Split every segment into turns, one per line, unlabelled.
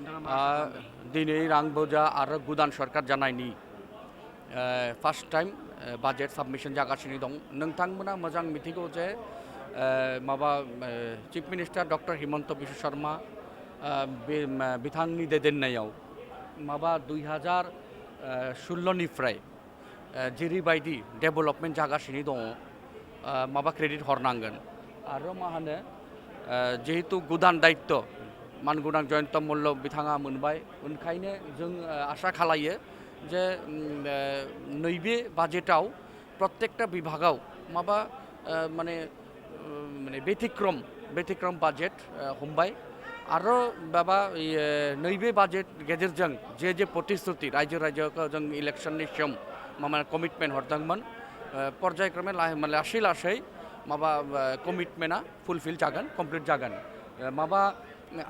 दिनै रां बोजा आरो गोदान सरकार जानायनि फार्स्ट टाइम बाजेट साबमिशन जागासिनो दं। नोंथांमोना मोजां मिथिगौ जे माबा chief minister doctor Himanta Biswa Sharma बिथांनि दैदेननायाव माबा 2016निफ्राय जेरैबायदि डेभेलपमेन्ट जागासिनो दङ माबा क्रेडिट हरनांगोन आरो मा होनो जिहेतु गोदान दायित्व मानगोनां जयन्त मल्ल बिथाङा मोनबाय ओंखायनो जों आसा खालायो जे नैबे बाजेटाव प्रत्येकटा बिभागाव माबा माने बेथिक्रम बाजेट हमबाय आरो माबा नैबे बाजेट गेजेरजों जे प्रतिश्रुति रायजो जों इलेक्शननि सम माबा कमिटमेन्ट हरदोंमोन पर्यायक्रमे लासै लासै माबा कमिटमेन्टआ फुलफिल जागोन कमप्लिट जागोन माबा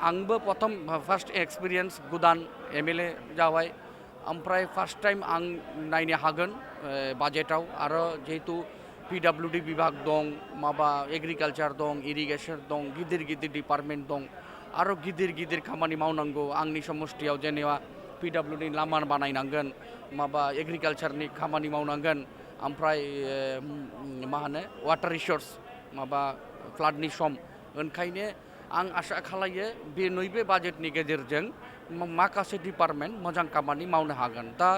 आंबो प्रथम फार्स्ट एक्सपिरियेन्स गोदान एमएलए जाबाय ओमफ्राय फार्स्ट टाइम आं नायनो हागोन बाजेटाव आरो जिहेतु पिडब्लिउडि बिभाग दं माबा एग्रिकालचार दं इरिगेसन दं गिदिर गिदिर डिपार्टमेन्ट दं आरो गिदिर गिदिर खामानि मावनांगौ आंनि समस्थियाव जेनेबा पिडब्लिउडि लामा बानायनांगोन माबा एग्रिकालचारनि खामानि मावनांगोन ओमफ्राय मा होनो वाटार रिसोर्स माबा फ्लाडनि सम ओंखायनो आं आसा खालायो बे नैबे बाजेटनि गेजेरजों माखासे डिपार्टमेन्ट मोजां खामानि मावनो हागोन दा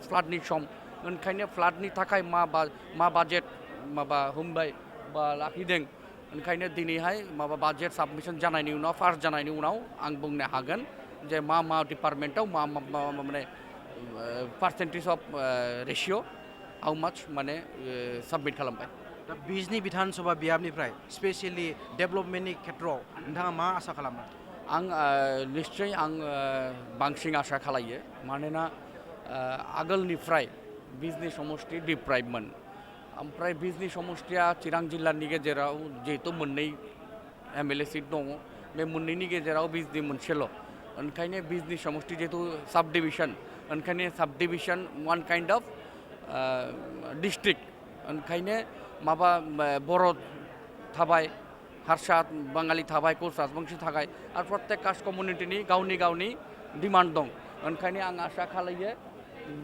फ्लाडनि सम ओंखायनो फ्लाडनि थाखाय मा बाजेट माबा हमबाय बा लाखिदों ओंखायनो दिनैहाय माबा बाजेट साबमिशन जानायनि उनाव फार्स्ट जानायनि उनाव आं बुंनो हागोन जे मा डिपार्टमेन्टआव मा माने पार्सेन्टेज अफ रेशिय' हाउ माच माने साबमिट खालामबाय
दा बिजनि बिधान सभा बियाबनिफ्राय स्पेसियेलि डेभेलपमेन्टनि खेथ्रआव नोंथाङा मा आसा खालामो
आं निश्चय आं बांसिन आसा खालायो मानोना आगोलनिफ्राय बिजनि समष्टि डिप्राइभमोन ओमफ्राय बिजनि समष्टिया चिरां जिल्लानि गेजेराव जिहेतु मोननै एमएलए सिट दङ बे मोननैनि गेजेराव बिजनि मोनसेल' ओंखायनो बिजनि समष्टि जिहेतु साब डिभिसन ओंखायनो साब division one kind of district ओंखायनो माबा बर' थाबाय हारसा बाङालि थाबाय कच राजबंशी थाबाय आरो प्रत्येक कास्ट कमिउनिटिनि गावनि डिमान्ड दं ओंखायनो आं आसा खालायो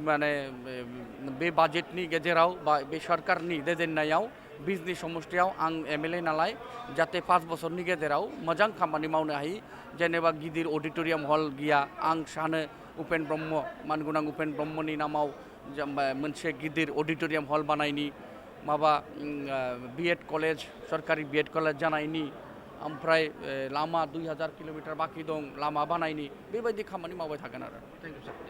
माने बे बाजेटनि गेजेराव बा बे सरकारनि दैदेननायाव बिजनि समष्टियाव आं एमएलए नालाय जाहाथे 5 बोसोरनि गेजेराव मोजां खामानि मावनो हायो जेनेबा गिदिर अडिट'रियाम हल गैया आं सानो उपेन ब्रह्म मानगोनां उपेन ब्रह्मनि नामाव मोनसे गिदिर अडिट'रियाम हल बानायनि माबा बिएड कलेज सरकारि बिएड कलेज जानायनि ओमफ्राय लामा 2000 किल'मिटार बाखि दं लामा बानायनि बेबायदि खामानि मावबाय थागोन आरो
थेंक इउ सार